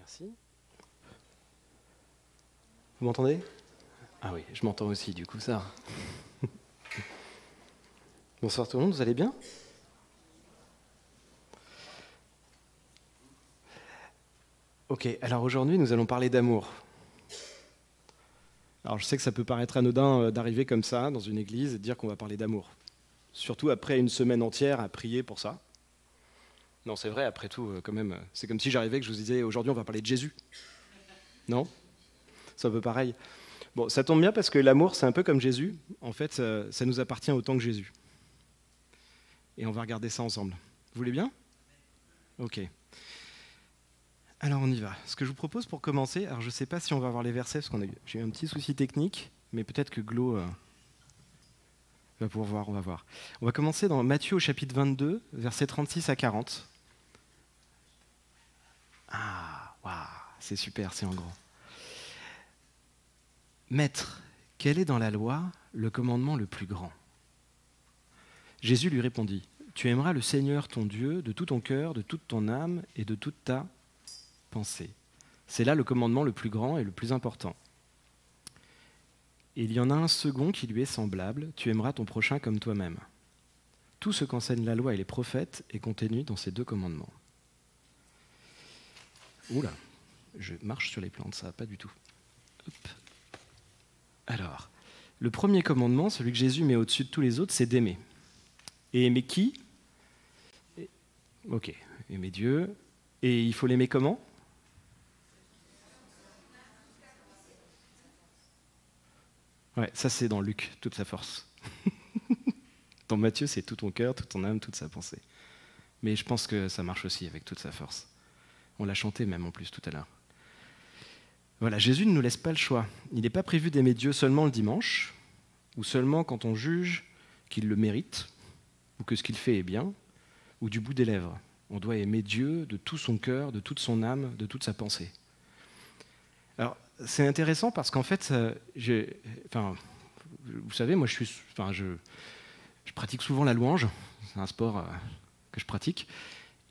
Merci. Vous m'entendez? Ah oui, je m'entends aussi, du coup, ça. Bonsoir tout le monde, vous allez bien? Ok, alors aujourd'hui, nous allons parler d'amour. Alors je sais que ça peut paraître anodin d'arriver comme ça dans une église et de dire qu'on va parler d'amour. Surtout après une semaine entière à prier pour ça. Non, c'est vrai, après tout, quand même, c'est comme si j'arrivais et que je vous disais aujourd'hui on va parler de Jésus. Non? C'est un peu pareil. Bon, ça tombe bien parce que l'amour, c'est un peu comme Jésus. En fait, ça nous appartient autant que Jésus. Et on va regarder ça ensemble. Vous voulez bien? Ok. Alors on y va. Ce que je vous propose pour commencer, alors je ne sais pas si on va avoir les versets, parce j'ai eu un petit souci technique, mais peut-être que Glo va pouvoir voir, on va voir. On va commencer dans Matthieu au chapitre 22, versets 36 à 40. Ah, waouh, c'est super, c'est en grand. Maître, quel est dans la loi le commandement le plus grand? Jésus lui répondit, tu aimeras le Seigneur ton Dieu de tout ton cœur, de toute ton âme et de toute ta pensée. C'est là le commandement le plus grand et le plus important. Et il y en a un second qui lui est semblable, tu aimeras ton prochain comme toi-même. Tout ce qu'enseignent la loi et les prophètes est contenu dans ces deux commandements. Oula, je marche sur les plantes, ça va pas du tout. Hop. Alors, le premier commandement, celui que Jésus met au-dessus de tous les autres, c'est d'aimer. Et aimer qui? Ok, aimer Dieu. Et il faut l'aimer comment? Ouais, ça c'est dans Luc, toute sa force. Dans Matthieu, c'est tout ton cœur, toute ton âme, toute sa pensée. Mais je pense que ça marche aussi avec toute sa force. On l'a chanté même en plus tout à l'heure. Voilà, Jésus ne nous laisse pas le choix. Il n'est pas prévu d'aimer Dieu seulement le dimanche, ou seulement quand on juge qu'il le mérite, ou que ce qu'il fait est bien, ou du bout des lèvres. On doit aimer Dieu de tout son cœur, de toute son âme, de toute sa pensée. Alors, c'est intéressant parce qu'en fait, vous savez, moi je pratique souvent la louange, c'est un sport que je pratique,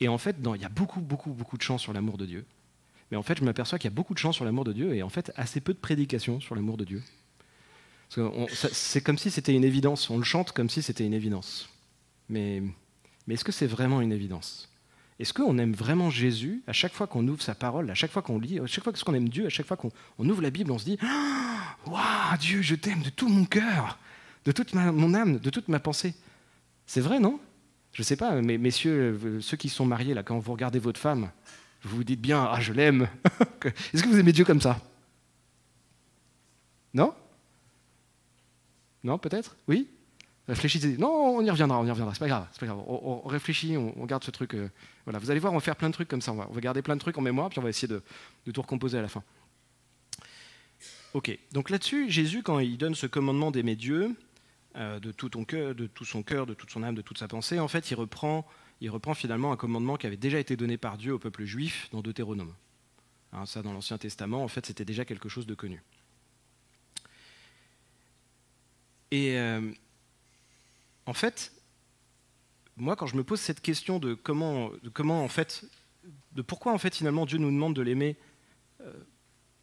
et en fait, il y a beaucoup de chants sur l'amour de Dieu. Mais en fait, je m'aperçois qu'il y a beaucoup de chants sur l'amour de Dieu et en fait, assez peu de prédications sur l'amour de Dieu. C'est comme si c'était une évidence, on le chante comme si c'était une évidence. Mais est-ce que c'est vraiment une évidence? Est-ce qu'on aime vraiment Jésus à chaque fois qu'on ouvre sa parole, à chaque fois qu'on lit, à chaque fois qu'on aime Dieu, à chaque fois qu'on ouvre la Bible, on se dit « Waouh, Dieu, je t'aime de tout mon cœur, de toute mon âme, de toute ma pensée ». C'est vrai, non? Je ne sais pas, mais messieurs, ceux qui sont mariés, là, quand vous regardez votre femme, vous vous dites bien « Ah, je l'aime ». Est-ce que vous aimez Dieu comme ça? Non? Non, peut-être? Oui? Réfléchissez. Non, on y reviendra, c'est pas grave, c'est pas grave. On réfléchit, on garde ce truc. Voilà, vous allez voir, on va faire plein de trucs comme ça. On va garder plein de trucs en mémoire, puis on va essayer de tout recomposer à la fin. Ok, donc là-dessus, Jésus, quand il donne ce commandement d'aimer Dieu, de tout ton cœur, de tout son cœur, de toute son âme, de toute sa pensée, en fait, il reprend finalement un commandement qui avait déjà été donné par Dieu au peuple juif dans Deutéronome. Hein, ça, dans l'Ancien Testament, en fait, c'était déjà quelque chose de connu. Et en fait, moi, quand je me pose cette question de pourquoi en fait finalement Dieu nous demande de l'aimer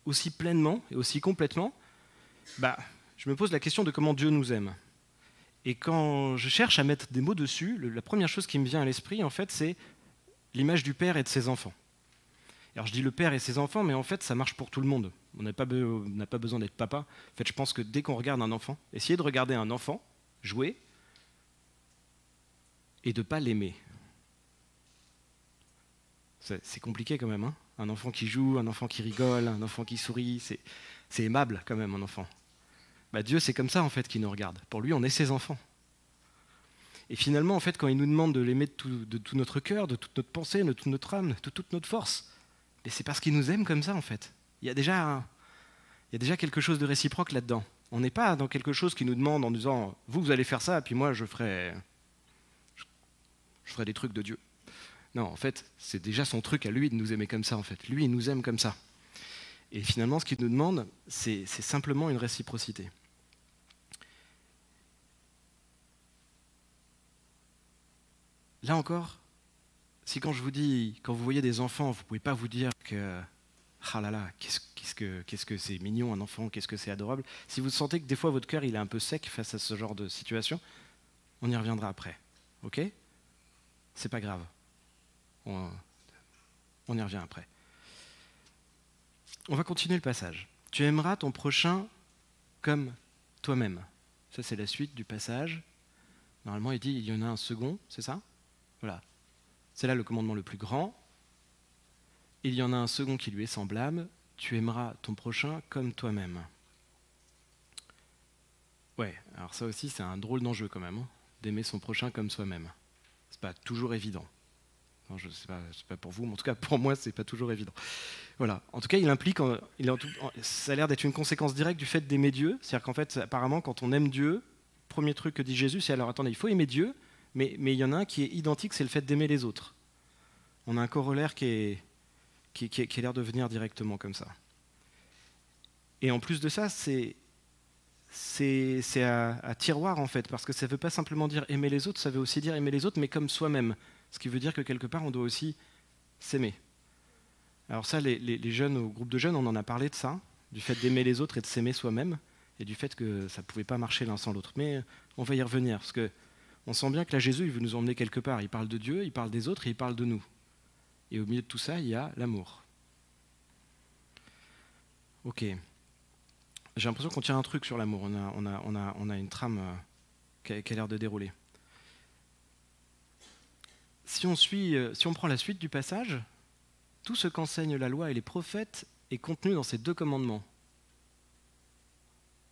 aussi pleinement et aussi complètement, je me pose la question de comment Dieu nous aime. Et quand je cherche à mettre des mots dessus, la première chose qui me vient à l'esprit, en fait, c'est l'image du père et de ses enfants. Alors je dis le père et ses enfants, mais en fait, ça marche pour tout le monde. On n'a pas besoin d'être papa. En fait, je pense que dès qu'on regarde un enfant, essayez de regarder un enfant jouer et de ne pas l'aimer. C'est compliqué quand même, hein? Un enfant qui joue, un enfant qui rigole, un enfant qui sourit, c'est aimable quand même, un enfant. Dieu, c'est comme ça en fait qu'il nous regarde. Pour lui, on est ses enfants. Et finalement, en fait, quand il nous demande de l'aimer de tout notre cœur, de toute notre pensée, de toute notre âme, de toute notre force, c'est parce qu'il nous aime comme ça en fait. Il y a déjà quelque chose de réciproque là-dedans. On n'est pas dans quelque chose qui nous demande en disant « vous allez faire ça, et puis moi, je ferai des trucs de Dieu ». Non, en fait, c'est déjà son truc à lui de nous aimer comme ça, en fait. Lui, il nous aime comme ça. Et finalement, ce qu'il nous demande, c'est simplement une réciprocité. Là encore, si quand je vous dis, quand vous voyez des enfants, vous ne pouvez pas vous dire que ah là là, qu'est-ce que c'est mignon un enfant, qu'est-ce que c'est adorable. Si vous sentez que des fois votre cœur il est un peu sec face à ce genre de situation, on y reviendra après. Ok ? C'est pas grave. On y revient après. On va continuer le passage. Tu aimeras ton prochain comme toi-même. Ça, c'est la suite du passage. Normalement, il dit, il y en a un second, c'est ça ? Voilà. C'est là le commandement le plus grand. Il y en a un second qui lui est semblable. Tu aimeras ton prochain comme toi-même. Ouais, alors ça aussi, c'est un drôle d'enjeu quand même, hein, d'aimer son prochain comme soi-même. C'est pas toujours évident. Non, je sais pas pour vous, mais en tout cas pour moi, c'est pas toujours évident. Voilà. En tout cas, il implique, ça a l'air d'être une conséquence directe du fait d'aimer Dieu. C'est-à-dire qu'en fait, apparemment, quand on aime Dieu, premier truc que dit Jésus, c'est alors attendez, il faut aimer Dieu, mais il y en a un qui est identique, c'est le fait d'aimer les autres. On a un corollaire qui a l'air de venir directement comme ça. Et en plus de ça, c'est à tiroir en fait, parce que ça ne veut pas simplement dire aimer les autres, ça veut aussi dire aimer les autres, mais comme soi-même. Ce qui veut dire que quelque part, on doit aussi s'aimer. Alors ça, les jeunes, au groupe de jeunes, on en a parlé de ça, du fait d'aimer les autres et de s'aimer soi-même, et du fait que ça ne pouvait pas marcher l'un sans l'autre. Mais on va y revenir, parce qu'on sent bien que là, Jésus, il veut nous emmener quelque part. Il parle de Dieu, il parle des autres et il parle de nous. Et au milieu de tout ça, il y a l'amour. Ok. J'ai l'impression qu'on tient un truc sur l'amour. On a une trame qui a l'air de dérouler. Si on prend la suite du passage, tout ce qu'enseignent la loi et les prophètes est contenu dans ces 2 commandements.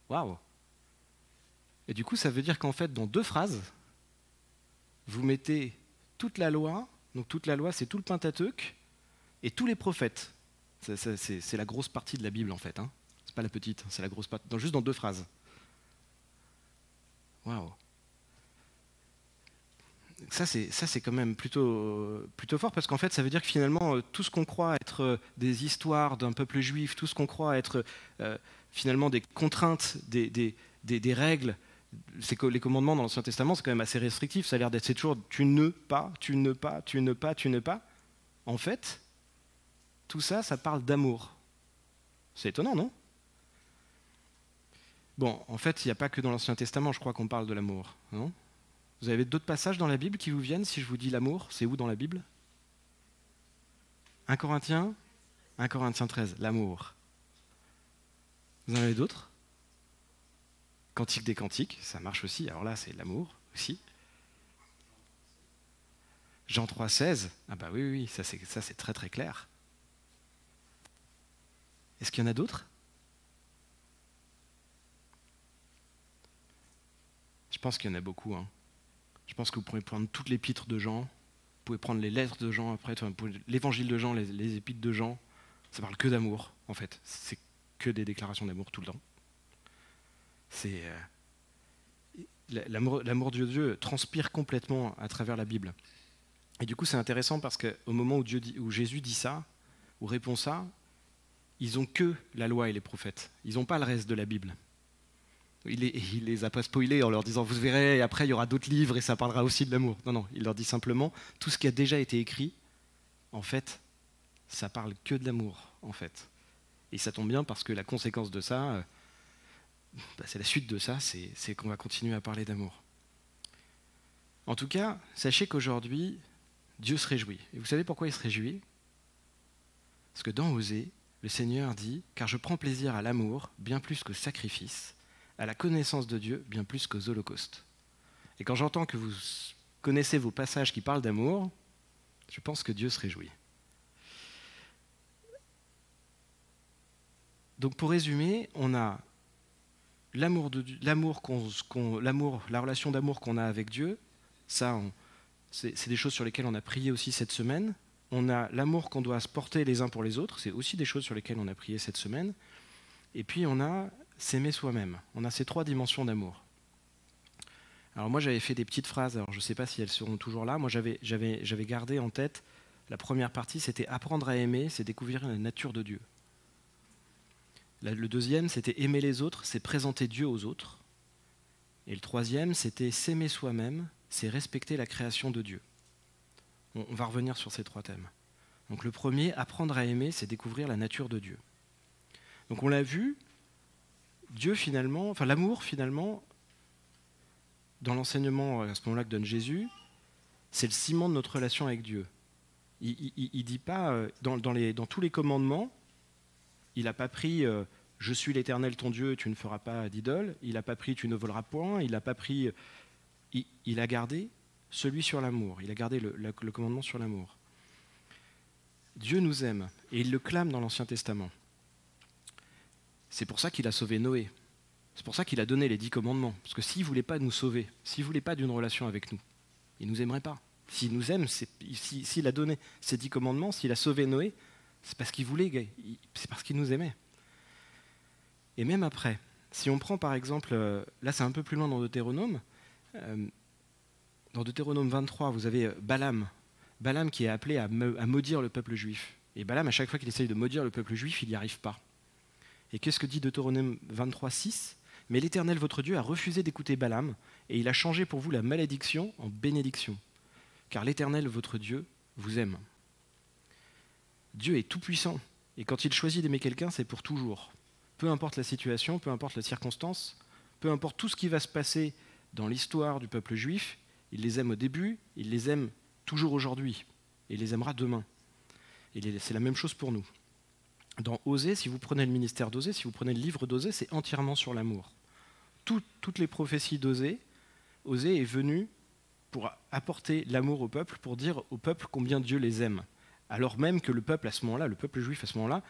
Waouh! Et du coup, ça veut dire qu'en fait, dans 2 phrases, vous mettez toute la loi, donc toute la loi, c'est tout le Pentateuque, et tous les prophètes. C'est la grosse partie de la Bible, en fait. Hein. C'est pas la petite, c'est la grosse partie, juste dans 2 phrases. Waouh! Ça, c'est quand même plutôt fort, parce qu'en fait, ça veut dire que finalement, tout ce qu'on croit être des histoires d'un peuple juif, tout ce qu'on croit être finalement des contraintes, des règles, c'est que les commandements dans l'Ancien Testament, c'est quand même assez restrictif. Ça a l'air d'être c'est toujours tu ne pas, tu ne pas, tu ne pas, tu ne pas. En fait, tout ça, ça parle d'amour. C'est étonnant, non ? Bon, en fait, il n'y a pas que dans l'Ancien Testament, je crois qu'on parle de l'amour, non ? Vous avez d'autres passages dans la Bible qui vous viennent si je vous dis l'amour? C'est où dans la Bible? 1 Corinthiens 13, l'amour. Vous en avez d'autres? Cantique des cantiques, ça marche aussi. Alors là, c'est l'amour aussi. Jean 3,16, ah bah oui, ça c'est très très clair. Est-ce qu'il y en a d'autres? Je pense qu'il y en a beaucoup. Hein. Je pense que vous pouvez prendre toute l'épître de Jean, vous pouvez prendre les lettres de Jean, après l'évangile de Jean, les épîtres de Jean, ça parle que d'amour, en fait. C'est que des déclarations d'amour tout le temps. C'est l'amour de Dieu transpire complètement à travers la Bible. Et du coup, c'est intéressant parce qu'au moment où Jésus dit ça, ou répond ça, ils n'ont que la loi et les prophètes. Ils n'ont pas le reste de la Bible. Il les a pas spoilés en leur disant vous verrez, et après il y aura d'autres livres et ça parlera aussi de l'amour. Non, il leur dit simplement tout ce qui a déjà été écrit, en fait, ça parle que de l'amour, en fait. Et ça tombe bien parce que la conséquence de ça, c'est la suite de ça, c'est qu'on va continuer à parler d'amour. En tout cas, sachez qu'aujourd'hui, Dieu se réjouit. Et vous savez pourquoi il se réjouit? Parce que dans Osée, le Seigneur dit « Car je prends plaisir à l'amour bien plus qu'au sacrifice, à la connaissance de Dieu bien plus qu'aux holocaustes. » Et quand j'entends que vous connaissez vos passages qui parlent d'amour, je pense que Dieu se réjouit. Donc pour résumer, on a la relation d'amour qu'on a avec Dieu, ça, c'est des choses sur lesquelles on a prié aussi cette semaine. On a l'amour qu'on doit se porter les uns pour les autres, c'est aussi des choses sur lesquelles on a prié cette semaine. Et puis on a s'aimer soi-même. On a ces 3 dimensions d'amour. Alors moi j'avais fait des petites phrases, alors je ne sais pas si elles seront toujours là. Moi j'avais gardé en tête, la première partie c'était apprendre à aimer, c'est découvrir la nature de Dieu. Le deuxième c'était aimer les autres, c'est présenter Dieu aux autres. Et le troisième c'était s'aimer soi-même, c'est respecter la création de Dieu. On va revenir sur ces 3 thèmes. Donc le premier, apprendre à aimer, c'est découvrir la nature de Dieu. Donc on l'a vu, Dieu finalement, enfin l'amour finalement, dans l'enseignement à ce moment-là que donne Jésus, c'est le ciment de notre relation avec Dieu. Il dit pas, dans tous les commandements, il n'a pas pris je suis l'Éternel ton Dieu, tu ne feras pas d'idole. Il n'a pas pris tu ne voleras point. Il n'a pas pris. Il a gardé celui sur l'amour. Il a gardé le commandement sur l'amour. Dieu nous aime et il le clame dans l'Ancien Testament. C'est pour ça qu'il a sauvé Noé. C'est pour ça qu'il a donné les 10 commandements. Parce que s'il ne voulait pas nous sauver, s'il ne voulait pas d'une relation avec nous, il ne nous aimerait pas. S'il nous aime, s'il a donné ces 10 commandements, s'il a sauvé Noé, c'est parce qu'il voulait, c'est parce qu'il nous aimait. Et même après, si on prend par exemple, là c'est un peu plus loin dans Deutéronome, dans Deutéronome 23, vous avez Balaam qui est appelé à maudire le peuple juif. Et Balaam, à chaque fois qu'il essaye de maudire le peuple juif, il n'y arrive pas. Et qu'est-ce que dit Deutéronome 23, 6 ? Mais l'Éternel, votre Dieu, a refusé d'écouter Balaam, et il a changé pour vous la malédiction en bénédiction. Car l'Éternel, votre Dieu, vous aime. Dieu est tout-puissant, et quand il choisit d'aimer quelqu'un, c'est pour toujours. Peu importe la situation, peu importe la circonstance, peu importe tout ce qui va se passer dans l'histoire du peuple juif, il les aime au début, il les aime toujours aujourd'hui, et il les aimera demain. Et c'est la même chose pour nous. Dans Osée, si vous prenez le ministère d'Osée, si vous prenez le livre d'Osée, c'est entièrement sur l'amour. Toutes les prophéties d'Osée, Osée est venu pour apporter l'amour au peuple, pour dire au peuple combien Dieu les aime. Alors même que le peuple à ce moment-là, le peuple juif à ce moment-là,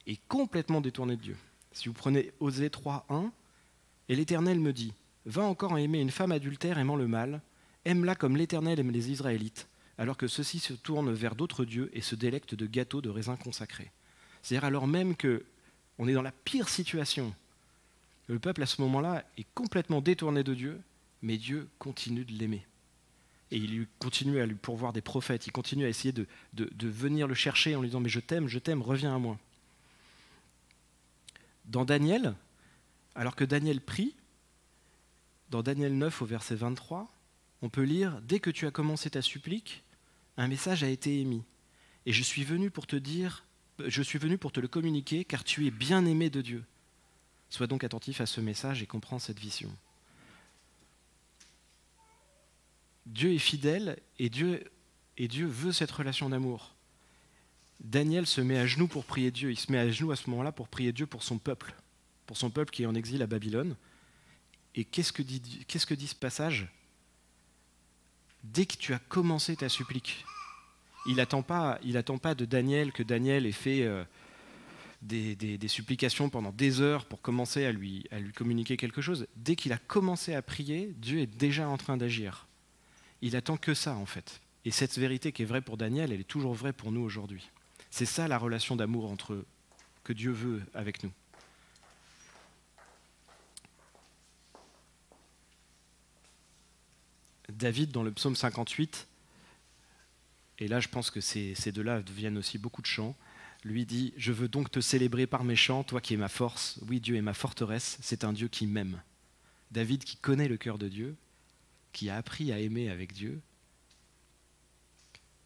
est complètement détourné de Dieu. Si vous prenez Osée 3.1, « Et l'Éternel me dit, va encore aimer une femme adultère aimant le mal, aime-la comme l'Éternel aime les Israélites, alors que ceux-ci se tournent vers d'autres dieux et se délectent de gâteaux de raisins consacrés. » C'est-à-dire alors même qu'on est dans la pire situation, le peuple à ce moment-là est complètement détourné de Dieu, mais Dieu continue de l'aimer. Et il continue à lui pourvoir des prophètes, il continue à essayer de venir le chercher en lui disant « Mais je t'aime, reviens à moi ». Dans Daniel, alors que Daniel prie, dans Daniel 9 au verset 23, on peut lire « Dès que tu as commencé ta supplique, un message a été émis. Et je suis venu pour te le communiquer, car tu es bien aimé de Dieu. Sois donc attentif à ce message et comprends cette vision. » Dieu est fidèle et Dieu veut cette relation d'amour. Daniel se met à genoux pour prier Dieu. Il se met à genoux à ce moment-là pour prier Dieu pour son peuple qui est en exil à Babylone. Et qu'est-ce que dit ce passage ? Dès que tu as commencé ta supplique, il n'attend pas de Daniel que Daniel ait fait des supplications pendant des heures pour commencer à lui communiquer quelque chose. Dès qu'il a commencé à prier, Dieu est déjà en train d'agir. Il attend que ça, en fait. Et cette vérité qui est vraie pour Daniel, elle est toujours vraie pour nous aujourd'hui. C'est ça la relation d'amour que Dieu veut avec nous. David, dans le psaume 58, et là je pense que ces deux-là viennent aussi beaucoup de chants, lui dit « Je veux donc te célébrer par mes chants, toi qui es ma force. Oui, Dieu est ma forteresse, c'est un Dieu qui m'aime. » David qui connaît le cœur de Dieu, qui a appris à aimer avec Dieu,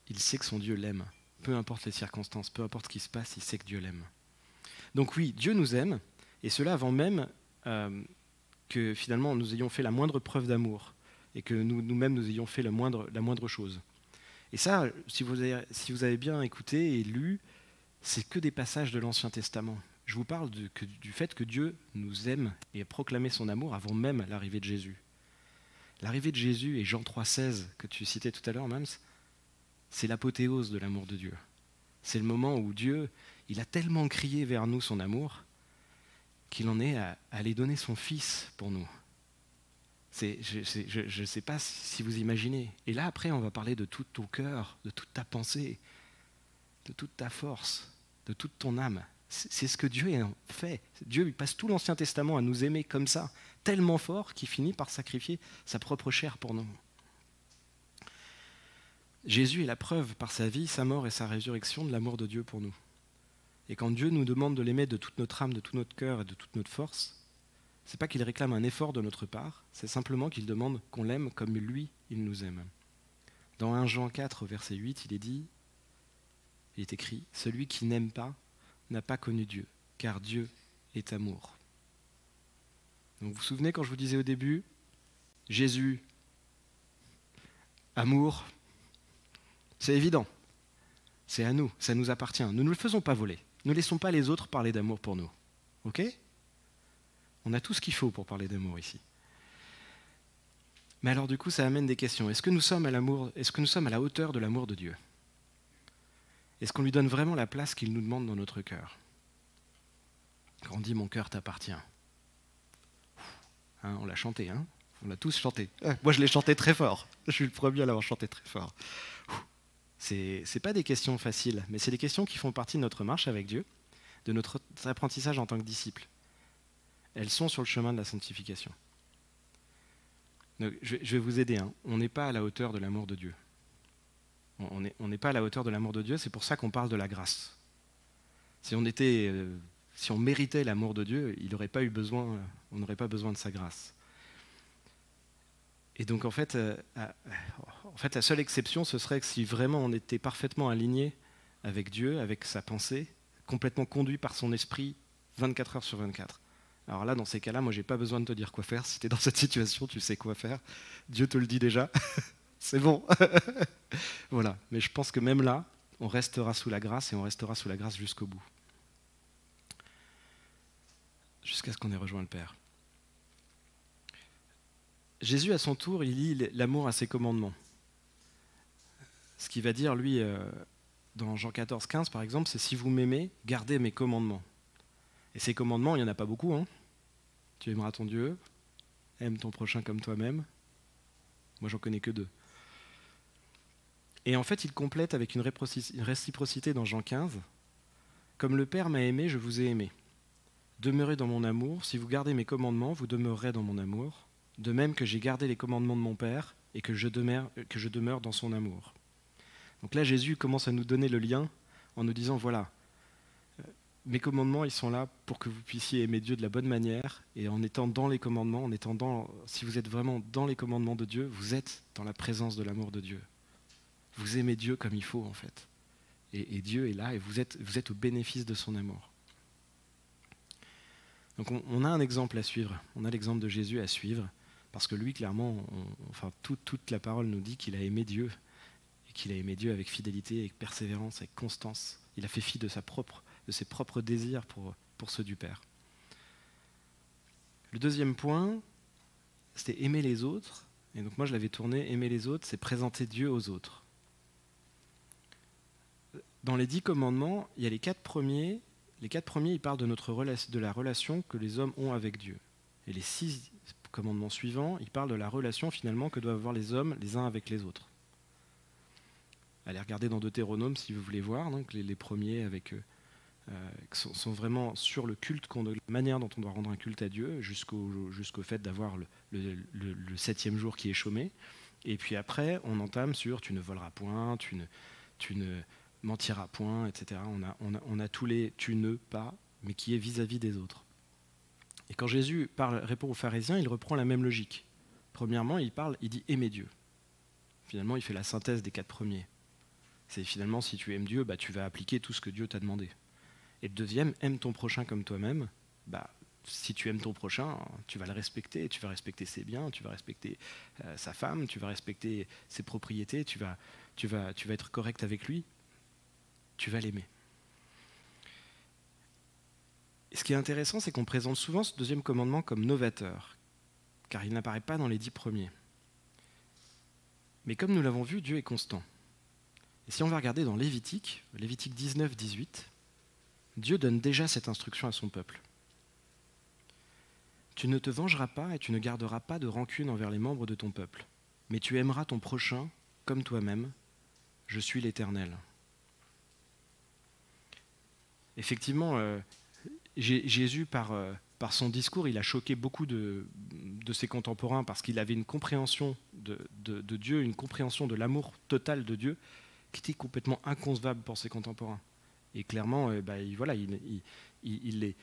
il sait que son Dieu l'aime. Peu importe les circonstances, peu importe ce qui se passe, il sait que Dieu l'aime. Donc oui, Dieu nous aime, et cela avant même que finalement nous ayons fait la moindre preuve d'amour, et que nous-mêmes nous ayons fait la moindre chose. Et ça, si vous avez bien écouté et lu, c'est que des passages de l'Ancien Testament. Je vous parle du fait que Dieu nous aime et a proclamé son amour avant même l'arrivée de Jésus. L'arrivée de Jésus et Jean 3,16 que tu citais tout à l'heure, Mams, c'est l'apothéose de l'amour de Dieu. C'est le moment où Dieu, il a tellement crié vers nous son amour qu'il en est à aller donner son Fils pour nous. Je ne sais pas si vous imaginez. Et là, après, on va parler de tout ton cœur, de toute ta pensée, de toute ta force, de toute ton âme. C'est ce que Dieu fait. Dieu il passe tout l'Ancien Testament à nous aimer comme ça, tellement fort qu'il finit par sacrifier sa propre chair pour nous. Jésus est la preuve par sa vie, sa mort et sa résurrection de l'amour de Dieu pour nous. Et quand Dieu nous demande de l'aimer de toute notre âme, de tout notre cœur et de toute notre force, c'est pas qu'il réclame un effort de notre part, c'est simplement qu'il demande qu'on l'aime comme lui, il nous aime. Dans 1 Jean 4, verset 8, il est dit « il est écrit « Celui qui n'aime pas n'a pas connu Dieu, car Dieu est amour. » Donc vous vous souvenez quand je vous disais au début, Jésus, amour, c'est évident, c'est à nous, ça nous appartient. Nous ne le faisons pas voler, ne laissons pas les autres parler d'amour pour nous. Ok ? On a tout ce qu'il faut pour parler d'amour ici. Mais alors du coup, ça amène des questions. Est-ce que nous sommes à l'amour, est-ce que nous sommes à la hauteur de l'amour de Dieu ? Est-ce qu'on lui donne vraiment la place qu'il nous demande dans notre cœur ? Quand on dit « mon cœur t'appartient », on l'a chanté, hein ? On l'a tous chanté. Moi, je l'ai chanté très fort. Je suis le premier à l'avoir chanté très fort. C'est pas des questions faciles, mais c'est des questions qui font partie de notre marche avec Dieu, de notre apprentissage en tant que disciple. Elles sont sur le chemin de la sanctification. Donc, je vais vous aider. Hein. On n'est pas à la hauteur de l'amour de Dieu. On n'est pas à la hauteur de l'amour de Dieu, c'est pour ça qu'on parle de la grâce. Si on méritait l'amour de Dieu, on n'aurait pas besoin de sa grâce. Et donc en fait, la seule exception, ce serait que si vraiment on était parfaitement aligné avec Dieu, avec sa pensée, complètement conduit par son esprit, 24 heures sur 24. Alors là, dans ces cas-là, moi, j'ai pas besoin de te dire quoi faire. Si tu es dans cette situation, tu sais quoi faire. Dieu te le dit déjà. C'est bon. Voilà. Mais je pense que même là, on restera sous la grâce et on restera sous la grâce jusqu'au bout. Jusqu'à ce qu'on ait rejoint le Père. Jésus, à son tour, il lie l'amour à ses commandements. Ce qu'il va dire, lui, dans Jean 14, 15, par exemple, c'est « Si vous m'aimez, gardez mes commandements ». Et ces commandements, il n'y en a pas beaucoup. Hein. Tu aimeras ton Dieu, aime ton prochain comme toi-même. Moi, j'en connais que 2. Et en fait, il complète avec une réciprocité dans Jean 15. « Comme le Père m'a aimé, je vous ai aimé. Demeurez dans mon amour. Si vous gardez mes commandements, vous demeurerez dans mon amour. De même que j'ai gardé les commandements de mon Père et que je demeure dans son amour. » Donc là, Jésus commence à nous donner le lien en nous disant, voilà, mes commandements, ils sont là pour que vous puissiez aimer Dieu de la bonne manière, et en étant dans les commandements, si vous êtes vraiment dans les commandements de Dieu, vous êtes dans la présence de l'amour de Dieu. Vous aimez Dieu comme il faut, en fait. Et Dieu est là, et vous êtes au bénéfice de son amour. Donc on a un exemple à suivre, on a l'exemple de Jésus à suivre, parce que lui, clairement, toute la parole nous dit qu'il a aimé Dieu, et qu'il a aimé Dieu avec fidélité, avec persévérance, avec constance. Il a fait fi de ses propres désirs pour ceux du Père. Le deuxième point, c'était aimer les autres. Et donc moi, je l'avais tourné, aimer les autres, c'est présenter Dieu aux autres. Dans les 10 commandements, il y a les 4 premiers. Les 4 premiers, ils parlent de la relation que les hommes ont avec Dieu. Et les 6 commandements suivants, ils parlent de la relation finalement que doivent avoir les hommes les uns avec les autres. Allez regarder dans Deutéronome si vous voulez voir, donc les premiers sont vraiment sur le culte, la manière dont on doit rendre un culte à Dieu, jusqu'au fait d'avoir le 7e jour qui est chômé. Et puis après, on entame sur tu ne voleras point, tu ne mentiras point, etc. On a tous les tu ne pas, mais qui est vis-à-vis des autres. Et quand Jésus répond aux pharisiens, il reprend la même logique. Premièrement, il dit aimer Dieu. Finalement, il fait la synthèse des 4 premiers. C'est finalement, si tu aimes Dieu, tu vas appliquer tout ce que Dieu t'a demandé. Et le deuxième, aime ton prochain comme toi-même. Si tu aimes ton prochain, tu vas le respecter, tu vas respecter ses biens, tu vas respecter sa femme, tu vas respecter ses propriétés, tu vas être correct avec lui, tu vas l'aimer. Et ce qui est intéressant, c'est qu'on présente souvent ce deuxième commandement comme novateur, car il n'apparaît pas dans les 10 premiers. Mais comme nous l'avons vu, Dieu est constant. Et si on va regarder dans Lévitique 19, 18, Dieu donne déjà cette instruction à son peuple. « Tu ne te vengeras pas et tu ne garderas pas de rancune envers les membres de ton peuple, mais tu aimeras ton prochain comme toi-même. Je suis l'Éternel. » Effectivement, Jésus, par son discours, il a choqué beaucoup de ses contemporains parce qu'il avait une compréhension de Dieu, une compréhension de l'amour total de Dieu qui était complètement inconcevable pour ses contemporains. Et clairement, il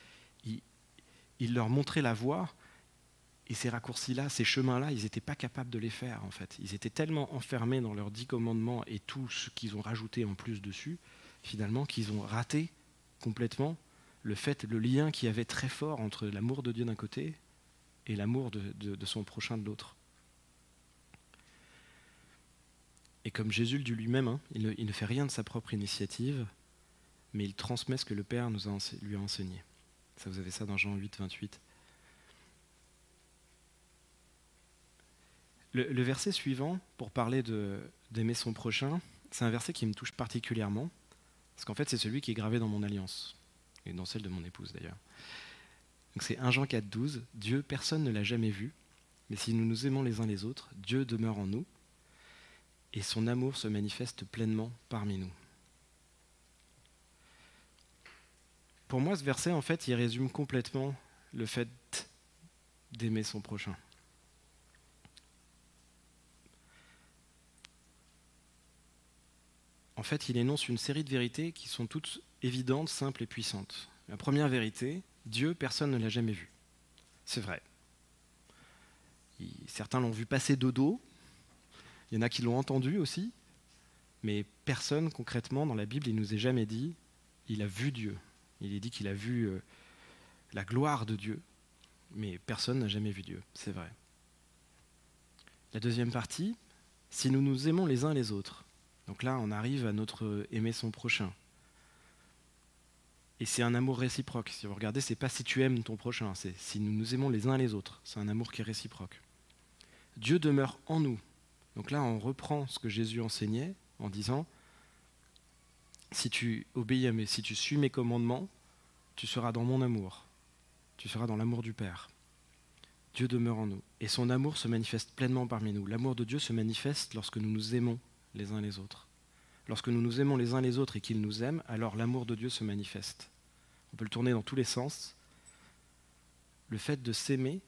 leur montrait la voie, et ces raccourcis-là, ces chemins-là, ils n'étaient pas capables de les faire, en fait. Ils étaient tellement enfermés dans leurs 10 commandements et tout ce qu'ils ont rajouté en plus dessus, finalement, qu'ils ont raté complètement le lien qu'il y avait très fort entre l'amour de Dieu d'un côté et l'amour de son prochain de l'autre. Et comme Jésus le dit lui-même, hein, il ne fait rien de sa propre initiative, mais il transmet ce que le Père lui a enseigné. Ça, vous avez ça dans Jean 8, 28. Le verset suivant, pour parler d'aimer son prochain, c'est un verset qui me touche particulièrement, parce qu'en fait, c'est celui qui est gravé dans mon alliance, et dans celle de mon épouse d'ailleurs. Donc c'est 1 Jean 4, 12. Dieu, personne ne l'a jamais vu, mais si nous nous aimons les uns les autres, Dieu demeure en nous, et son amour se manifeste pleinement parmi nous. Pour moi, ce verset, en fait, il résume complètement le fait d'aimer son prochain. En fait, il énonce une série de vérités qui sont toutes évidentes, simples et puissantes. La première vérité, Dieu, personne ne l'a jamais vu. C'est vrai. Certains l'ont vu passer de dos, il y en a qui l'ont entendu aussi, mais personne, concrètement, dans la Bible, il ne nous est jamais dit, il a vu Dieu. Il est dit qu'il a vu la gloire de Dieu, mais personne n'a jamais vu Dieu, c'est vrai. La deuxième partie, si nous nous aimons les uns les autres, donc là, on arrive à notre aimer son prochain. Et c'est un amour réciproque. Si vous regardez, c'est pas si tu aimes ton prochain, c'est si nous nous aimons les uns les autres. C'est un amour qui est réciproque. Dieu demeure en nous. Donc là, on reprend ce que Jésus enseignait en disant, si tu obéis si tu suis mes commandements, tu seras dans mon amour. Tu seras dans l'amour du Père. Dieu demeure en nous. Et son amour se manifeste pleinement parmi nous. L'amour de Dieu se manifeste lorsque nous nous aimons les uns les autres. Lorsque nous nous aimons les uns les autres et qu'il nous aime, alors l'amour de Dieu se manifeste. On peut le tourner dans tous les sens. Le fait de s'aimer,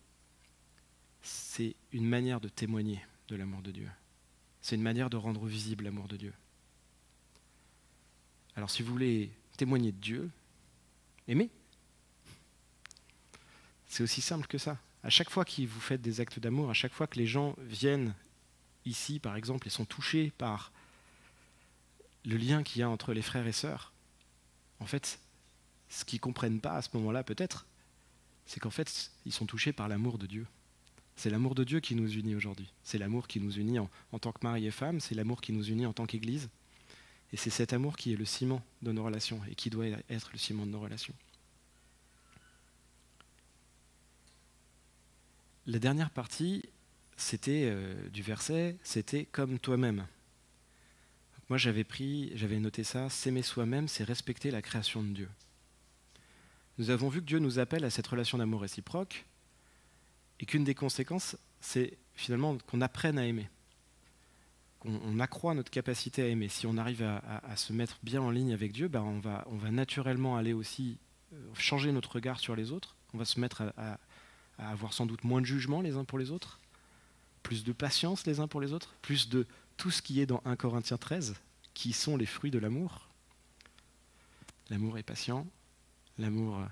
c'est une manière de témoigner de l'amour de Dieu. C'est une manière de rendre visible l'amour de Dieu. Alors si vous voulez témoigner de Dieu, aimez. C'est aussi simple que ça. À chaque fois que vous faites des actes d'amour, à chaque fois que les gens viennent ici, par exemple, et sont touchés par le lien qu'il y a entre les frères et sœurs, en fait, ce qu'ils ne comprennent pas à ce moment-là, peut-être, c'est qu'en fait, ils sont touchés par l'amour de Dieu. C'est l'amour de Dieu qui nous unit aujourd'hui. C'est l'amour qui nous unit en tant que mari et femme, c'est l'amour qui nous unit en tant qu'Église. Et c'est cet amour qui est le ciment de nos relations et qui doit être le ciment de nos relations. La dernière partie, c'était du verset, c'était « comme toi-même ». Moi, j'avais noté ça, s'aimer soi-même, c'est respecter la création de Dieu. Nous avons vu que Dieu nous appelle à cette relation d'amour réciproque et qu'une des conséquences, c'est finalement qu'on apprenne à aimer, qu'on accroît notre capacité à aimer. Si on arrive à se mettre bien en ligne avec Dieu, on va naturellement aller aussi changer notre regard sur les autres, on va se mettre à avoir sans doute moins de jugement les uns pour les autres, plus de patience les uns pour les autres, plus de tout ce qui est dans 1 Corinthiens 13, qui sont les fruits de l'amour. L'amour est patient, l'amour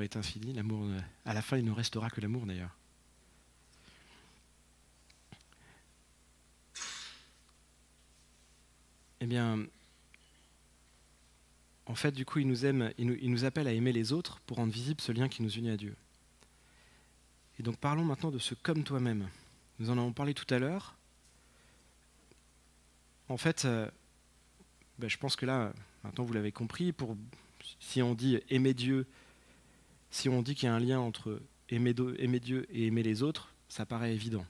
est infini, l'amour, à la fin il ne restera que l'amour d'ailleurs. Eh bien, en fait, du coup, il nous appelle à aimer les autres pour rendre visible ce lien qui nous unit à Dieu. Et donc parlons maintenant de ce « comme toi-même ». Nous en avons parlé tout à l'heure. En fait, je pense que là, maintenant vous l'avez compris, si on dit aimer Dieu, si on dit qu'il y a un lien entre aimer Dieu et aimer les autres, ça paraît évident.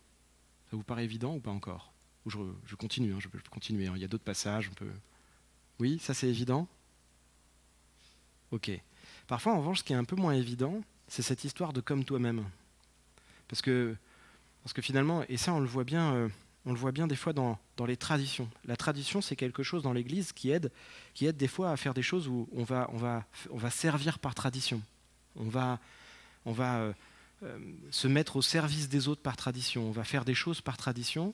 Ça vous paraît évident ou pas encore? Ou je continue, je peux continuer, il y a d'autres passages. Oui, ça c'est évident? Ok. Parfois, en revanche, ce qui est un peu moins évident, c'est cette histoire de « comme toi-même ». Parce que finalement, et ça on le voit bien des fois dans les traditions. La tradition, c'est quelque chose dans l'Église qui aide des fois à faire des choses où on va servir par tradition. On va se mettre au service des autres par tradition. On va faire des choses par tradition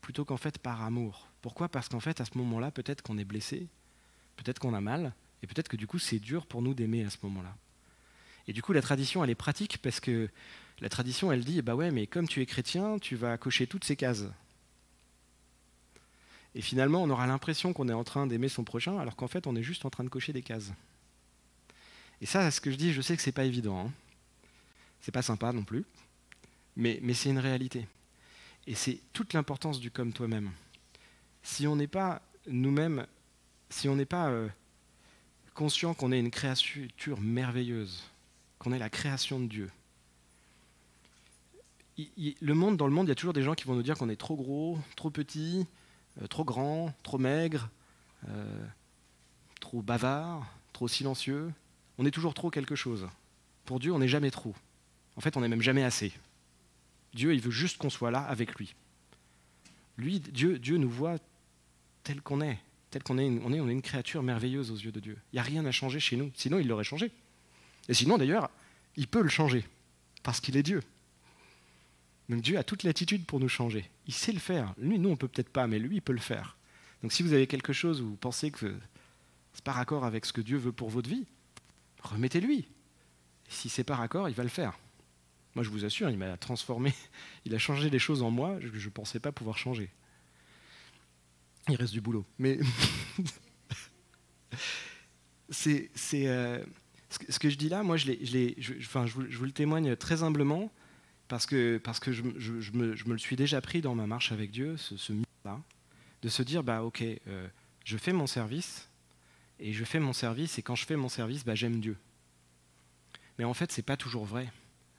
plutôt qu'en fait par amour. Pourquoi ? Parce qu'en fait, à ce moment-là, peut-être qu'on est blessé, peut-être qu'on a mal, et peut-être que du coup, c'est dur pour nous d'aimer à ce moment-là. Et du coup, la tradition, elle est pratique parce que la tradition, elle dit, bah ouais, mais comme tu es chrétien, tu vas cocher toutes ces cases. Et finalement, on aura l'impression qu'on est en train d'aimer son prochain, alors qu'en fait, on est juste en train de cocher des cases. Et ça, ce que je dis, je sais que c'est pas évident. Hein. C'est pas sympa non plus, mais c'est une réalité. Et c'est toute l'importance du comme toi-même. Si on n'est pas nous-mêmes, si on n'est pas conscient qu'on est une créature merveilleuse, qu'on est la création de Dieu. Dans le monde, il y a toujours des gens qui vont nous dire qu'on est trop gros, trop petit, trop grand, trop maigre, trop bavard, trop silencieux. On est toujours trop quelque chose. Pour Dieu, on n'est jamais trop. En fait, on n'est même jamais assez. Dieu, il veut juste qu'on soit là avec lui. Lui, Dieu nous voit tel qu'on est. On est une créature merveilleuse aux yeux de Dieu. Il n'y a rien à changer chez nous. Sinon, il l'aurait changé. Et sinon, d'ailleurs, il peut le changer. Parce qu'il est Dieu. Donc Dieu a toute l'attitude pour nous changer. Il sait le faire. Lui, nous, on ne peut peut-être pas, mais lui, il peut le faire. Donc si vous avez quelque chose où vous pensez que c'est pas raccord avec ce que Dieu veut pour votre vie, remettez-lui. Et si c'est pas raccord, il va le faire. Moi, je vous assure, il m'a transformé. Il a changé des choses en moi que je ne pensais pas pouvoir changer. Il reste du boulot. Mais ce que je dis là, moi, je vous le témoigne très humblement, parce que je me le suis déjà pris dans ma marche avec Dieu, ce mythe-là, de se dire, ok, je fais mon service, et quand je fais mon service, j'aime Dieu. Mais en fait, c'est pas toujours vrai.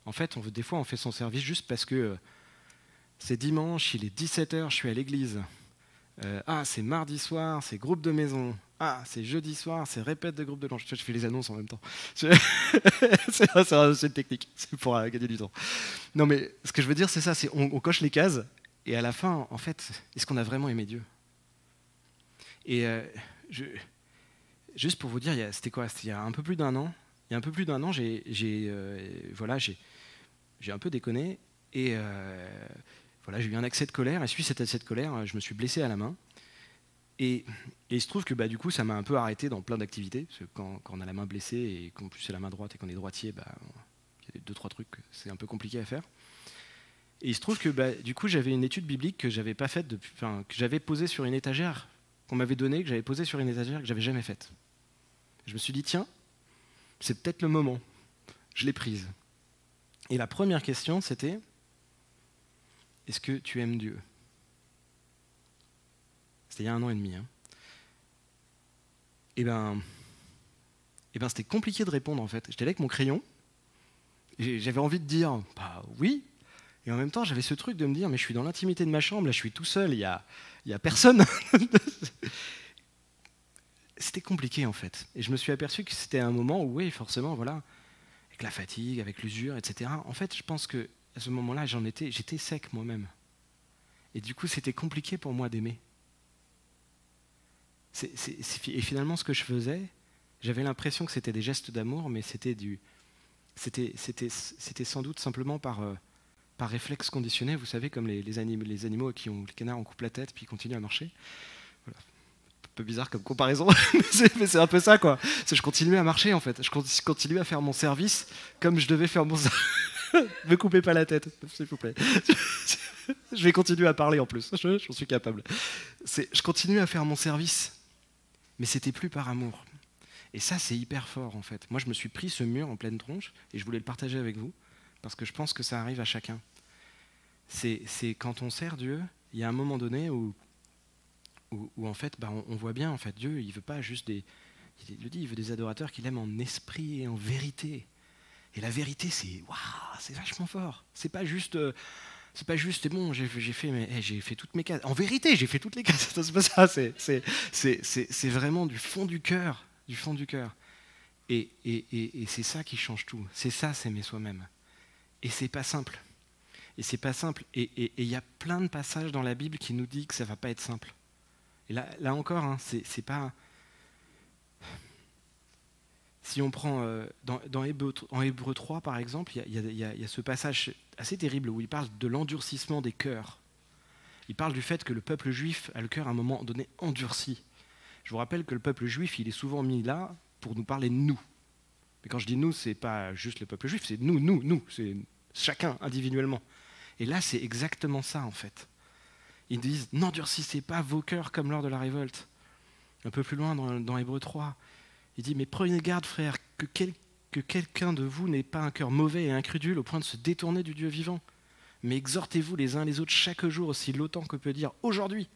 En fait, des fois, on fait son service juste parce que c'est dimanche, il est 17h, je suis à l'église. C'est mardi soir, c'est groupe de maison. C'est jeudi soir, c'est répète de groupe de langue. Je fais les annonces en même temps. C'est une technique, c'est pour gagner du temps. Non, mais ce que je veux dire, c'est ça, on coche les cases, et à la fin, en fait, est-ce qu'on a vraiment aimé Dieu? Et juste pour vous dire, c'était quoi? C'était il y a un peu plus d'un an. Il y a un peu plus d'un an, j'ai un peu déconné, et j'ai eu un accès de colère, et suite à cet accès de colère, je me suis blessé à la main. Et il se trouve que du coup, ça m'a un peu arrêté dans plein d'activités, parce que quand on a la main blessée, et qu'en plus c'est la main droite, et qu'on est droitier, il y a 2-3 trucs, c'est un peu compliqué à faire. Et il se trouve que du coup, j'avais une étude biblique que j'avais pas faite depuis, que j'avais posée sur une étagère, qu'on m'avait donnée, que j'avais posée sur une étagère, que j'avais jamais faite. Je me suis dit, tiens, c'est peut-être le moment. Je l'ai prise. Et la première question, c'était, est-ce que tu aimes Dieu? C'était il y a 1 an et demi. Hein. Et c'était compliqué de répondre en fait. J'étais là avec mon crayon, et j'avais envie de dire, oui. Et en même temps, j'avais ce truc de me dire, mais je suis dans l'intimité de ma chambre, là je suis tout seul, il y a personne. C'était compliqué en fait. Et je me suis aperçu que c'était un moment où, oui, forcément, voilà, avec la fatigue, avec l'usure, etc. En fait, je pense que à ce moment-là, j'étais sec moi-même. Et du coup, c'était compliqué pour moi d'aimer. Et finalement, ce que je faisais, j'avais l'impression que c'était des gestes d'amour, mais c'était sans doute simplement par réflexe conditionné, vous savez, comme les animaux à qui les canards on coupe la tête puis ils continuent à marcher. Voilà. Un peu bizarre comme comparaison, mais c'est un peu ça, quoi. Je continuais à marcher, en fait. Je continuais à faire mon service comme je devais faire mon service. Me coupez pas la tête, s'il vous plaît. Je vais continuer à parler en plus, j'en suis capable. Je continuais à faire mon service, mais c'était plus par amour. Et ça, c'est hyper fort, en fait. Moi, je me suis pris ce mur en pleine tronche, et je voulais le partager avec vous, parce que je pense que ça arrive à chacun. C'est quand on sert Dieu, il y a un moment donné où en fait, on voit bien, en fait, Dieu, il veut pas juste il le dit, il veut des adorateurs qu'il aime en esprit et en vérité. Et la vérité, c'est vachement fort. C'est pas juste, c'est bon, j'ai fait toutes mes cases. En vérité, j'ai fait toutes les cases. C'est pas ça. C'est vraiment du fond du cœur, Et c'est ça qui change tout. C'est ça, s'aimer soi-même. Et c'est pas simple. Et il y a plein de passages dans la Bible qui nous disent que ça va pas être simple. Et là encore, hein, c'est pas. Si on prend en Hébreux 3, par exemple, il y a ce passage assez terrible où il parle de l'endurcissement des cœurs. Il parle du fait que le peuple juif a le cœur à un moment donné endurci. Je vous rappelle que le peuple juif, il est souvent mis là pour nous parler de nous. Mais quand je dis nous, c'est pas juste le peuple juif, c'est nous, c'est chacun individuellement. Et là, c'est exactement ça, en fait. Ils disent « N'endurcissez pas vos cœurs comme lors de la révolte ». Un peu plus loin dans Hébreux 3, il dit « Mais prenez garde, frères, que quelqu'un de vous n'ait pas un cœur mauvais et incrédule au point de se détourner du Dieu vivant. Mais exhortez-vous les uns les autres chaque jour, aussi longtemps que peut dire aujourd'hui,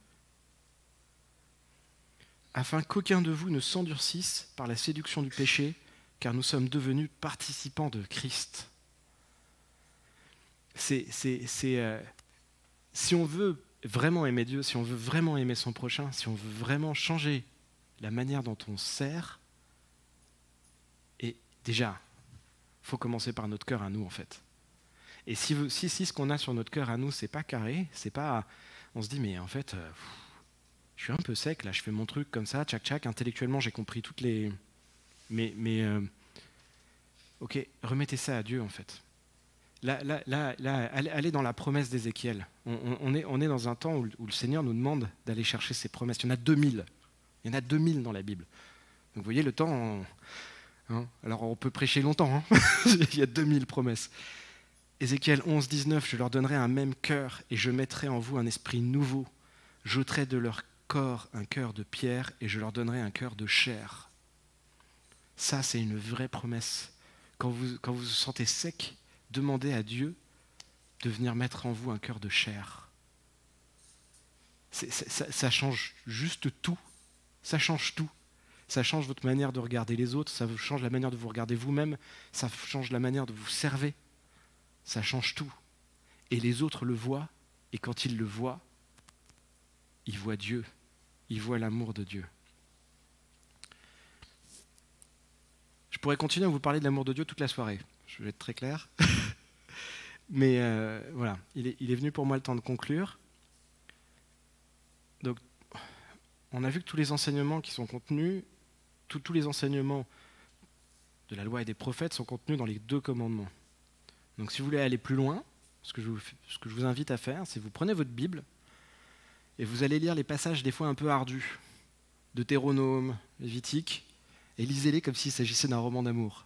afin qu'aucun de vous ne s'endurcisse par la séduction du péché, car nous sommes devenus participants de Christ. » Si on veut vraiment aimer Dieu, si on veut vraiment aimer son prochain, si on veut vraiment changer la manière dont on sert, et déjà, il faut commencer par notre cœur à nous en fait. Et si ce qu'on a sur notre cœur à nous, c'est pas carré, c'est pas, on se dit mais en fait, je suis un peu sec là, je fais mon truc comme ça, tchac tchac, intellectuellement j'ai compris toutes les, ok, remettez ça à Dieu en fait. Là, allez dans la promesse d'Ézéchiel. On est dans un temps où le Seigneur nous demande d'aller chercher ses promesses. Il y en a 2000. Il y en a 2000 dans la Bible. Donc vous voyez le temps. Alors on peut prêcher longtemps. Il y a 2000 promesses. Ézéchiel 11, 19, je leur donnerai un même cœur et je mettrai en vous un esprit nouveau. J'ôterai de leur corps un cœur de pierre et je leur donnerai un cœur de chair. Ça, c'est une vraie promesse. Quand vous vous sentez sec, demandez à Dieu de venir mettre en vous un cœur de chair. Ça change juste tout. Ça change tout. Ça change votre manière de regarder les autres, ça change la manière de vous regarder vous-même, ça change la manière de vous servir. Ça change tout. Et les autres le voient, et quand ils le voient, ils voient Dieu. Ils voient l'amour de Dieu. Je pourrais continuer à vous parler de l'amour de Dieu toute la soirée. Je vais être très clair. Mais voilà, il est venu pour moi le temps de conclure. Donc, on a vu que tous les enseignements qui sont contenus, tous les enseignements de la loi et des prophètes sont contenus dans les 2 commandements. Donc si vous voulez aller plus loin, ce que je vous invite à faire, c'est vous prenez votre Bible et vous allez lire les passages des fois un peu ardus, Deutéronome, Lévitique, et lisez-les comme s'il s'agissait d'un roman d'amour.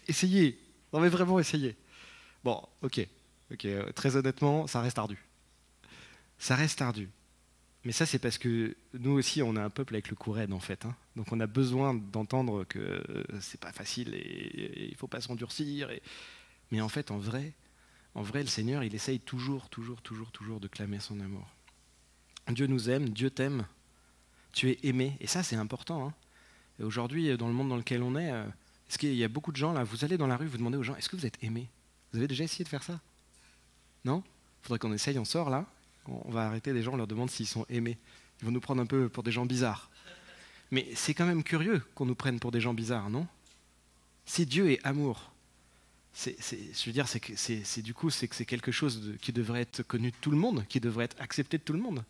Essayez, non mais vraiment essayez. Bon, ok, très honnêtement, ça reste ardu. Ça reste ardu. Mais ça, c'est parce que nous aussi, on a un peuple avec le cou raide, en fait. Donc on a besoin d'entendre que c'est pas facile et il ne faut pas s'endurcir. Mais en fait, en vrai, le Seigneur, il essaye toujours de clamer son amour. Dieu nous aime, Dieu t'aime, tu es aimé. Et ça, c'est important. Et aujourd'hui, dans le monde dans lequel on est, est-ce qu'il y a beaucoup de gens, là, vous allez dans la rue, vous demandez aux gens, est-ce que vous êtes aimé? Vous avez déjà essayé de faire ça? Non? Il faudrait qu'on essaye, on sort là. On va arrêter des gens, on leur demande s'ils sont aimés. Ils vont nous prendre un peu pour des gens bizarres. Mais c'est quand même curieux qu'on nous prenne pour des gens bizarres, non? Si Dieu est amour, c'est quelque chose qui devrait être connu de tout le monde, qui devrait être accepté de tout le monde.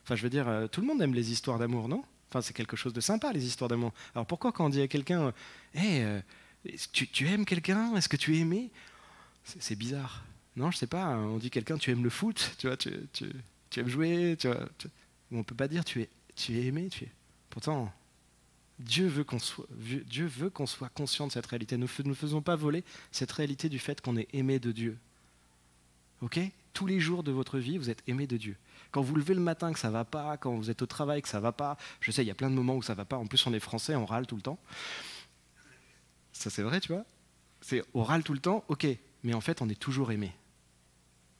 Enfin, je veux dire, tout le monde aime les histoires d'amour, non? Enfin, c'est quelque chose de sympa, les histoires d'amour. Alors pourquoi quand on dit à quelqu'un « Hey, tu aimes quelqu'un? Est-ce que tu es aimé ?» C'est bizarre. Non, je sais pas, on dit quelqu'un, tu aimes le foot, tu vois, tu aimes jouer, tu vois, on ne peut pas dire tu es aimé, Pourtant, Dieu veut qu'on soit conscient de cette réalité. Nous ne faisons pas voler cette réalité du fait qu'on est aimé de Dieu. Ok? Tous les jours de votre vie, vous êtes aimé de Dieu. Quand vous levez le matin que ça ne va pas, quand vous êtes au travail que ça ne va pas, je sais, il y a plein de moments où ça ne va pas, en plus on est français, on râle tout le temps. Ça c'est vrai, tu vois? On râle tout le temps, ok, mais en fait on est toujours aimé.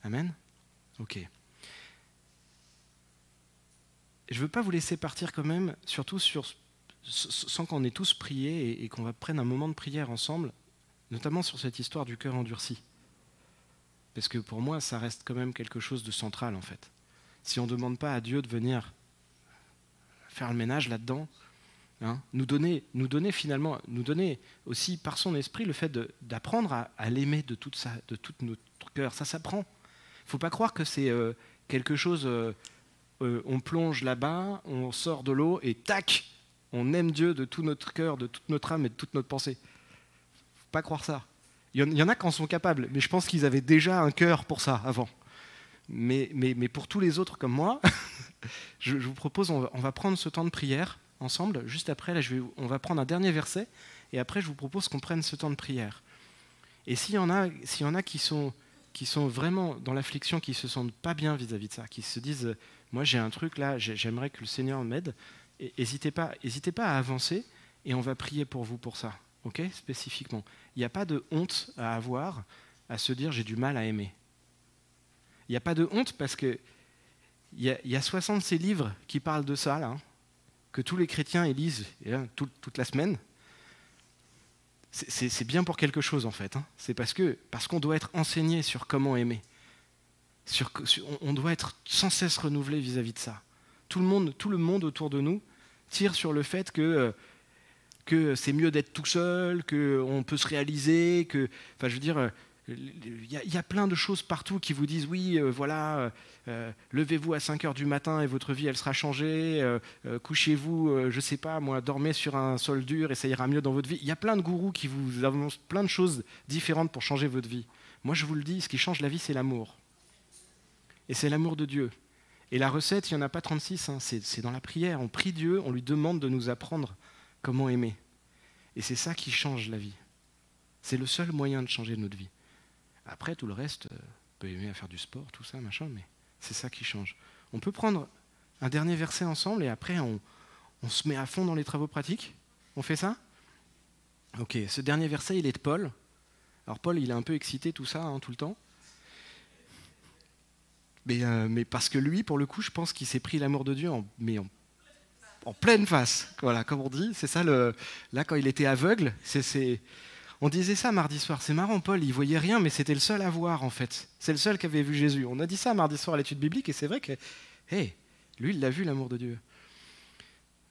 Amen? Ok. Je ne veux pas vous laisser partir quand même, surtout sans qu'on ait tous prié et qu'on va prendre un moment de prière ensemble, notamment sur cette histoire du cœur endurci. Parce que pour moi, ça reste quand même quelque chose de central en fait. Si on ne demande pas à Dieu de venir faire le ménage là-dedans, nous donner aussi par son esprit le fait d'apprendre à l'aimer de tout notre cœur, ça s'apprend. Il ne faut pas croire que c'est quelque chose, on plonge là-bas, on sort de l'eau et tac, on aime Dieu de tout notre cœur, de toute notre âme et de toute notre pensée. Il ne faut pas croire ça. Il y en a qui en sont capables, mais je pense qu'ils avaient déjà un cœur pour ça avant. Mais pour tous les autres comme moi, je vous propose, on va prendre ce temps de prière ensemble. Juste après, là, on va prendre un dernier verset et après, je vous propose qu'on prenne ce temps de prière. Et s'il y en a qui sont qui sont vraiment dans l'affliction, qui se sentent pas bien vis-à-vis de ça, qui se disent moi j'ai un truc là, j'aimerais que le Seigneur m'aide, n'hésitez pas à avancer et on va prier pour vous pour ça, ok, spécifiquement. Il n'y a pas de honte à avoir, à se dire j'ai du mal à aimer. Il n'y a pas de honte parce que il y a 60 ces livres qui parlent de ça, là, hein, que tous les chrétiens ils lisent toute la semaine. C'est bien pour quelque chose en fait. Hein. C'est parce qu'on doit être enseigné sur comment aimer. On doit être sans cesse renouvelé vis-à-vis de ça. Tout le monde autour de nous tire sur le fait que c'est mieux d'être tout seul, qu'on peut se réaliser, enfin je veux dire, il y a plein de choses partout qui vous disent oui, levez-vous à 5h du matin et votre vie elle sera changée, couchez-vous, je sais pas moi, dormez sur un sol dur et ça ira mieux dans votre vie. Il y a plein de gourous qui vous annoncent plein de choses différentes pour changer votre vie. Moi je vous le dis, ce qui change la vie c'est l'amour. Et c'est l'amour de Dieu. Et la recette, il n'y en a pas 36, hein, c'est dans la prière. On prie Dieu, on lui demande de nous apprendre comment aimer. Et c'est ça qui change la vie. C'est le seul moyen de changer notre vie. Après, tout le reste, on peut aimer à faire du sport, tout ça, machin, mais c'est ça qui change. On peut prendre un dernier verset ensemble et après, on se met à fond dans les travaux pratiques. On fait ça ? Ok, ce dernier verset, il est de Paul. Alors Paul, il est un peu excité, tout ça, hein, tout le temps. Mais parce que lui, pour le coup, je pense qu'il s'est pris l'amour de Dieu en pleine face. Voilà, comme on dit, c'est ça, là, quand il était aveugle, on disait ça mardi soir, c'est marrant, Paul, il voyait rien, mais c'était le seul à voir, en fait. C'est le seul qui avait vu Jésus. On a dit ça mardi soir à l'étude biblique, et c'est vrai que, lui, il l'a vu, l'amour de Dieu.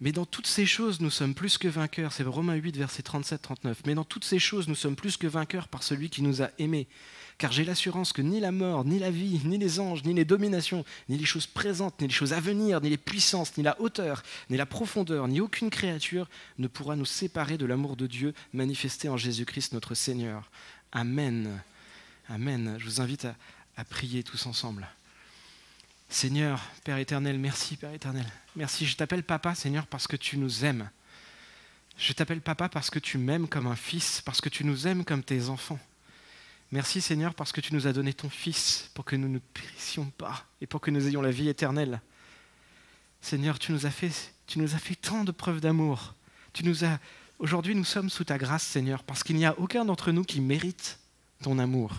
Mais dans toutes ces choses, nous sommes plus que vainqueurs. C'est Romains 8, versets 37-39. Mais dans toutes ces choses, nous sommes plus que vainqueurs par celui qui nous a aimés. Car j'ai l'assurance que ni la mort, ni la vie, ni les anges, ni les dominations, ni les choses présentes, ni les choses à venir, ni les puissances, ni la hauteur, ni la profondeur, ni aucune créature ne pourra nous séparer de l'amour de Dieu manifesté en Jésus-Christ notre Seigneur. Amen. Amen. Je vous invite à prier tous ensemble. Seigneur, Père éternel, merci Père éternel. Merci, je t'appelle Papa, Seigneur, parce que tu nous aimes. Je t'appelle Papa parce que tu m'aimes comme un fils, parce que tu nous aimes comme tes enfants. Merci Seigneur parce que tu nous as donné ton Fils pour que nous ne périssions pas et pour que nous ayons la vie éternelle. Seigneur, tu nous as fait tant de preuves d'amour. Aujourd'hui, nous sommes sous ta grâce, Seigneur, parce qu'il n'y a aucun d'entre nous qui mérite ton amour.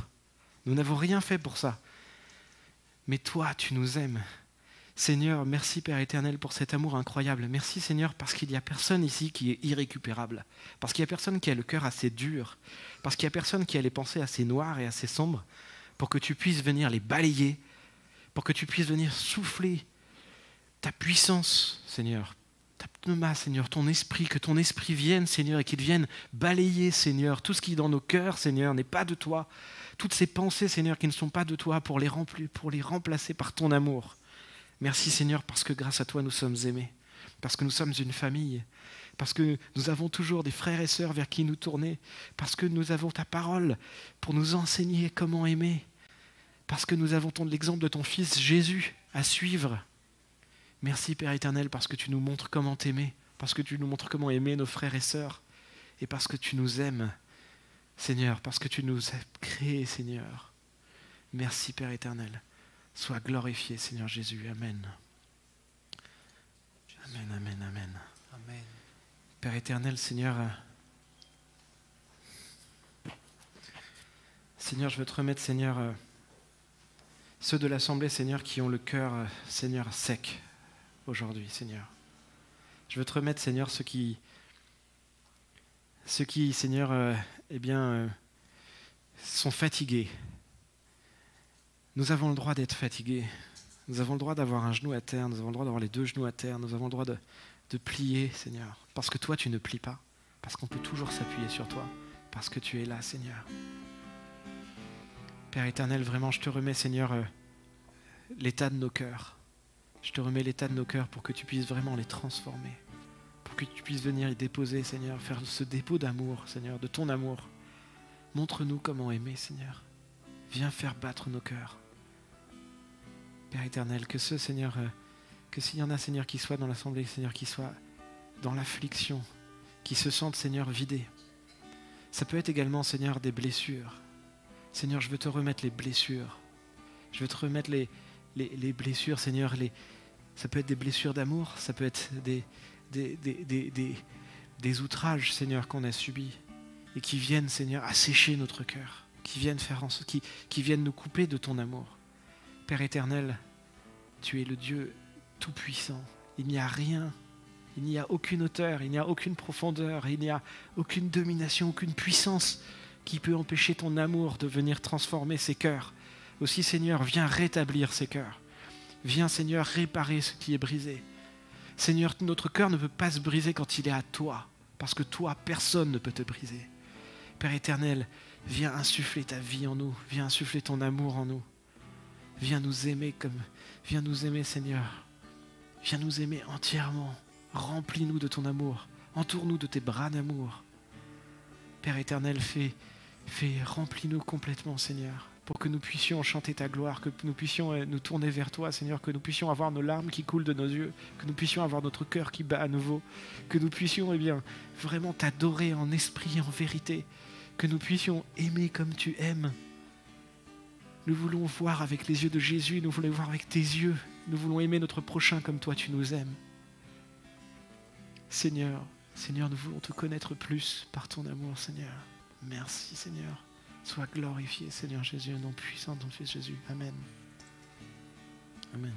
Nous n'avons rien fait pour ça. Mais toi, tu nous aimes. Seigneur, merci Père éternel pour cet amour incroyable. Merci Seigneur parce qu'il n'y a personne ici qui est irrécupérable. Parce qu'il n'y a personne qui a le cœur assez dur. Parce qu'il n'y a personne qui a les pensées assez noires et assez sombres pour que tu puisses venir les balayer, pour que tu puisses venir souffler ta puissance, Seigneur, ta pneuma, Seigneur, ton esprit, que ton esprit vienne, Seigneur, et qu'il vienne balayer, Seigneur, tout ce qui est dans nos cœurs, Seigneur, n'est pas de toi. Toutes ces pensées, Seigneur, qui ne sont pas de toi, pour les remplacer par ton amour. Merci Seigneur parce que grâce à toi nous sommes aimés, parce que nous sommes une famille, parce que nous avons toujours des frères et sœurs vers qui nous tourner, parce que nous avons ta parole pour nous enseigner comment aimer, parce que nous avons l'exemple de ton Fils Jésus à suivre. Merci Père éternel parce que tu nous montres comment t'aimer, parce que tu nous montres comment aimer nos frères et sœurs, et parce que tu nous aimes, Seigneur, parce que tu nous as créés, Seigneur. Merci Père éternel. Sois glorifié, Seigneur Jésus. Amen. Amen, amen, amen. Amen. Père éternel, Seigneur, Seigneur, je veux te remettre, Seigneur, ceux de l'Assemblée, Seigneur, qui ont le cœur, Seigneur, sec aujourd'hui, Seigneur. Je veux te remettre, Seigneur, ceux qui Seigneur, sont fatigués. Nous avons le droit d'être fatigués. Nous avons le droit d'avoir un genou à terre. Nous avons le droit d'avoir les deux genoux à terre. Nous avons le droit de plier, Seigneur. Parce que toi, tu ne plies pas. Parce qu'on peut toujours s'appuyer sur toi. Parce que tu es là, Seigneur. Père éternel, vraiment, je te remets, Seigneur, l'état de nos cœurs. Je te remets l'état de nos cœurs pour que tu puisses vraiment les transformer. Pour que tu puisses venir y déposer, Seigneur. Faire ce dépôt d'amour, Seigneur, de ton amour. Montre-nous comment aimer, Seigneur. Viens faire battre nos cœurs. Père éternel, que ceux, Seigneur, que s'il y en a, Seigneur, qui soient dans l'assemblée, Seigneur, qui soient dans l'affliction, qui se sentent, Seigneur, vidés. Ça peut être également, Seigneur, des blessures. Seigneur, je veux te remettre les blessures. Je veux te remettre les blessures, Seigneur. Ça peut être des blessures d'amour, ça peut être des outrages, Seigneur, qu'on a subis et qui viennent, Seigneur, assécher notre cœur, qui viennent qui viennent nous couper de ton amour. Père éternel, tu es le Dieu tout-puissant. Il n'y a rien, il n'y a aucune hauteur, il n'y a aucune profondeur, il n'y a aucune domination, aucune puissance qui peut empêcher ton amour de venir transformer ces cœurs. Aussi, Seigneur, viens rétablir ces cœurs. Viens, Seigneur, réparer ce qui est brisé. Seigneur, notre cœur ne peut pas se briser quand il est à toi, parce que toi, personne ne peut te briser. Père éternel, viens insuffler ta vie en nous, viens insuffler ton amour en nous. Viens nous aimer, Seigneur. Viens nous aimer entièrement. Remplis-nous de ton amour. Entoure-nous de tes bras d'amour. Père éternel, remplis-nous complètement, Seigneur, pour que nous puissions chanter ta gloire, que nous puissions nous tourner vers toi, Seigneur, que nous puissions avoir nos larmes qui coulent de nos yeux, que nous puissions avoir notre cœur qui bat à nouveau, que nous puissions vraiment t'adorer en esprit et en vérité, que nous puissions aimer comme tu aimes. Nous voulons voir avec les yeux de Jésus, nous voulons voir avec tes yeux, nous voulons aimer notre prochain comme toi tu nous aimes. Seigneur, nous voulons te connaître plus par ton amour, Seigneur. Merci, Seigneur. Sois glorifié, Seigneur Jésus, au nom puissant de ton Fils Jésus. Amen. Amen.